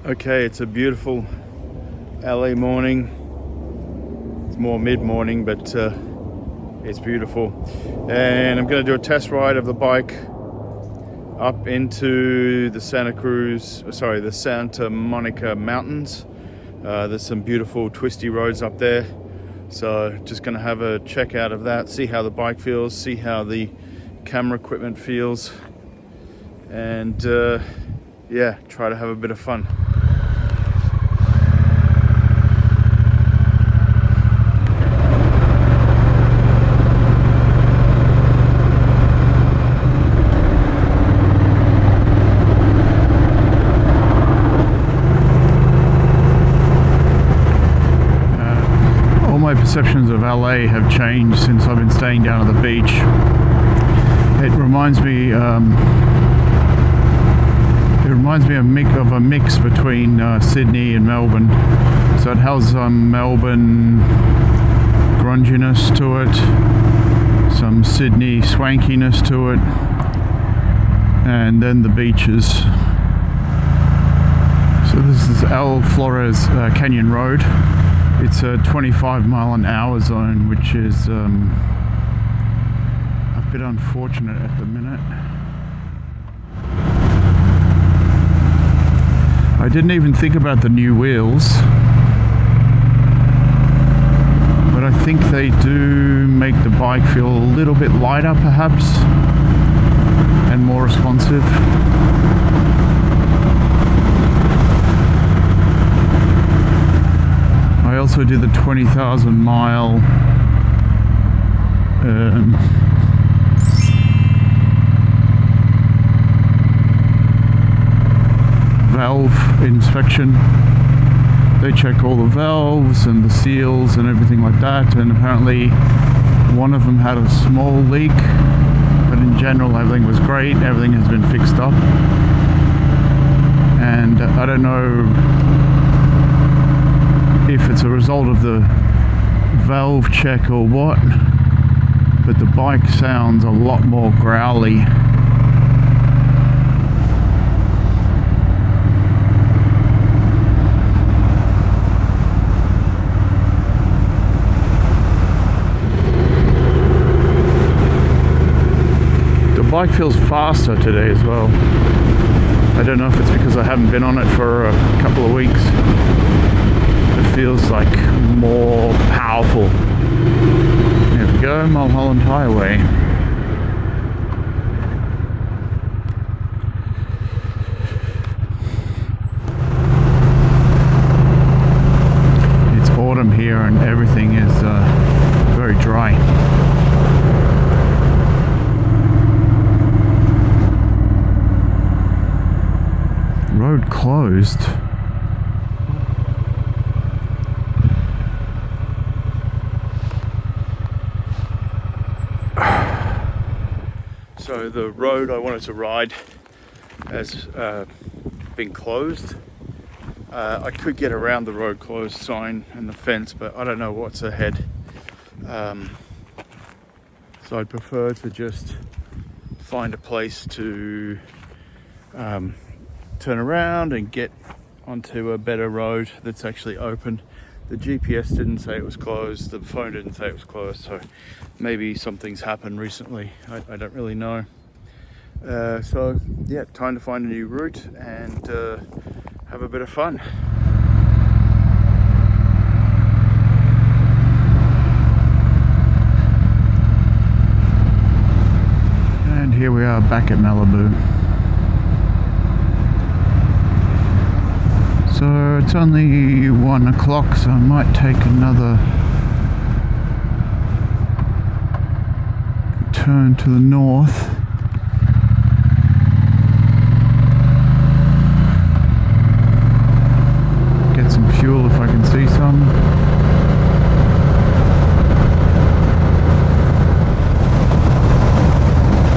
Okay, it's a beautiful LA morning. It's more mid-morning, but it's beautiful. And I'm going to do a test ride of the bike up into the the Santa Monica Mountains. There's some beautiful twisty roads up there. So just going to have a check out of that, see how the bike feels, see how the camera equipment feels, and yeah, try to have a bit of fun. My perceptions of LA have changed since I've been staying down at the beach. It reminds me of a mix between Sydney and Melbourne. So it has some Melbourne grunginess to it, some Sydney swankiness to it, and then the beaches. So this is El Flores Canyon Road. It's a 25-mile-an-hour zone, which is a bit unfortunate at the minute. I didn't even think about the new wheels, but I think they do make the bike feel a little bit lighter, perhaps, and more responsive. I also did the 20,000 mile valve inspection. They check all the valves and the seals and everything like that, and apparently one of them had a small leak, but in general everything was great. Everything has been fixed up, and I don't know if it's a result of the valve check or what, but the bike sounds a lot more growly. The bike feels faster today as well. I don't know if it's because I haven't been on it for a couple of weeks. Feels like more powerful. There we go, Mulholland Highway. It's autumn here and everything is very dry. Road closed. So the road I wanted to ride has been closed. I could get around the road closed sign and the fence, but I don't know what's ahead. So I'd prefer to just find a place to turn around and get onto a better road that's actually open. The GPS didn't say it was closed, the phone didn't say it was closed, so maybe something's happened recently. I don't really know. So yeah, time to find a new route and have a bit of fun. And here we are back at Malibu. So it's only 1 o'clock, so I might take another turn to the north. Get some fuel if I can see some.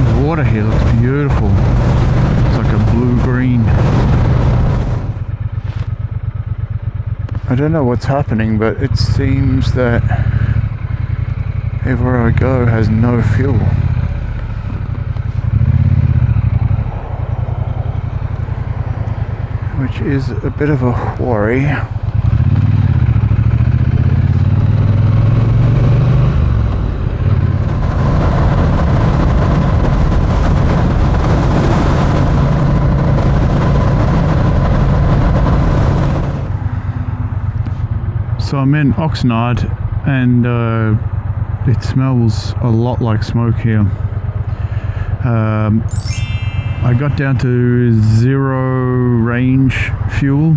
The water here looks beautiful. It's like a blue-green. I don't know what's happening, but it seems that everywhere I go has no fuel. which is a bit of a worry. So I'm in Oxnard, and it smells a lot like smoke here. I got down to 0 range fuel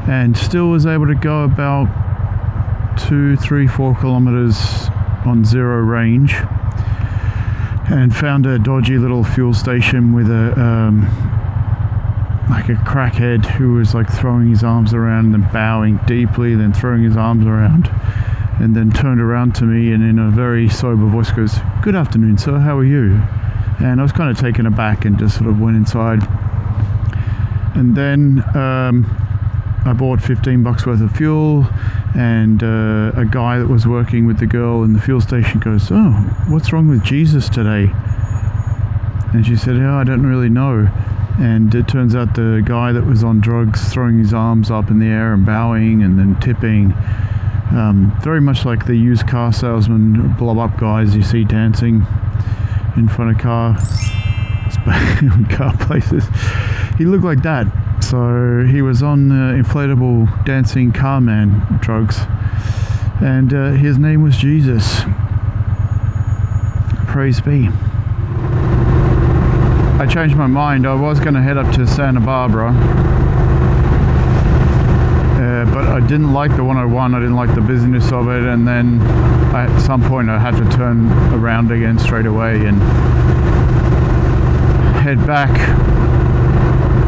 and still was able to go about 2, 3, 4 kilometers on 0 range, and found a dodgy little fuel station with like a crackhead who was like throwing his arms around and bowing deeply, then throwing his arms around, and then turned around to me and in a very sober voice goes, "Good afternoon, sir, how are you?" And I was kind of taken aback and just sort of went inside. And then I bought $15 worth of fuel, and a guy that was working with the girl in the fuel station goes, "Oh, what's wrong with Jesus today?" And she said, "Oh, I don't really know." And it turns out the guy that was on drugs, throwing his arms up in the air and bowing and then tipping, very much like the used car salesman blow up guys you see dancing in front of car places. He looked like that. So he was on inflatable dancing car man drugs, and his name was Jesus. Praise be. I changed my mind. I was going to head up to Santa Barbara, but I didn't like the 101. I didn't like the business of it, and then at some point I had to turn around again straight away and head back.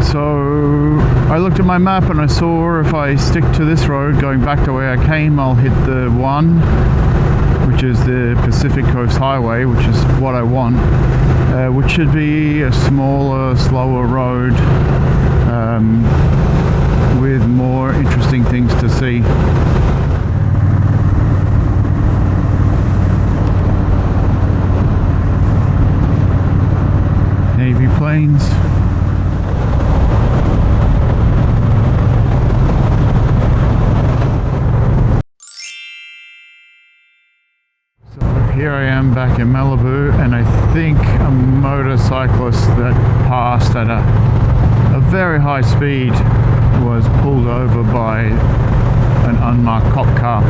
So I looked at my map and I saw if I stick to this road going back the way I came, I'll hit the 1, which is the Pacific Coast Highway, which is what I want, which should be a smaller, slower road with more interesting things to see. Navy planes. So here I am back in Malibu, and I think a motorcyclist that passed at a very high speed was pulled over by an unmarked cop car.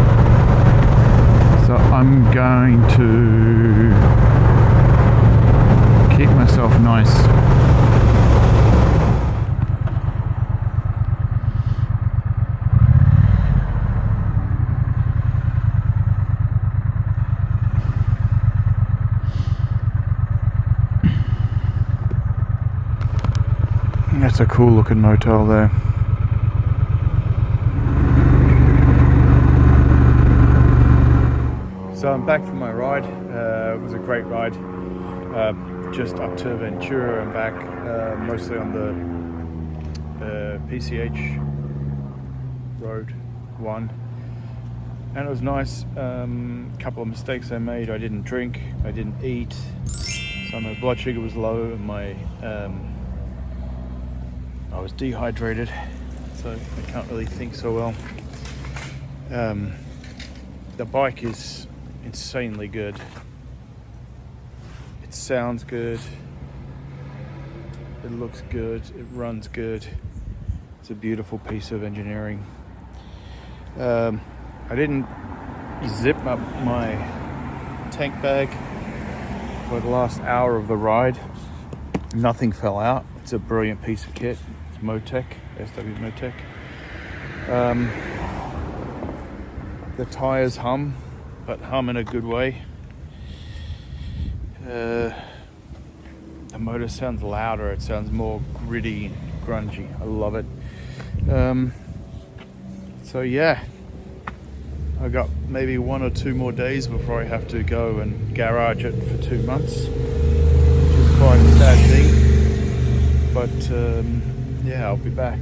So I'm going to keep myself nice. That's a cool looking motel there. So I'm back from my ride. It was a great ride. Just up to Ventura and back, mostly on the PCH Road 1. And it was nice. Couple of mistakes I made. I didn't drink, I didn't eat. So my blood sugar was low and my I was dehydrated, so I can't really think so well. The bike is insanely good. It sounds good. It looks good. It runs good. It's a beautiful piece of engineering. I didn't zip up my tank bag for the last hour of the ride. Nothing fell out. It's a brilliant piece of kit. It's Motec, SW Motec. The tires hum, but hum in a good way. The motor sounds louder. It sounds more gritty, grungy. I love it. So yeah, I got maybe 1 or 2 more days before I have to go and garage it for 2 months, which is quite a sad thing. But yeah, I'll be back.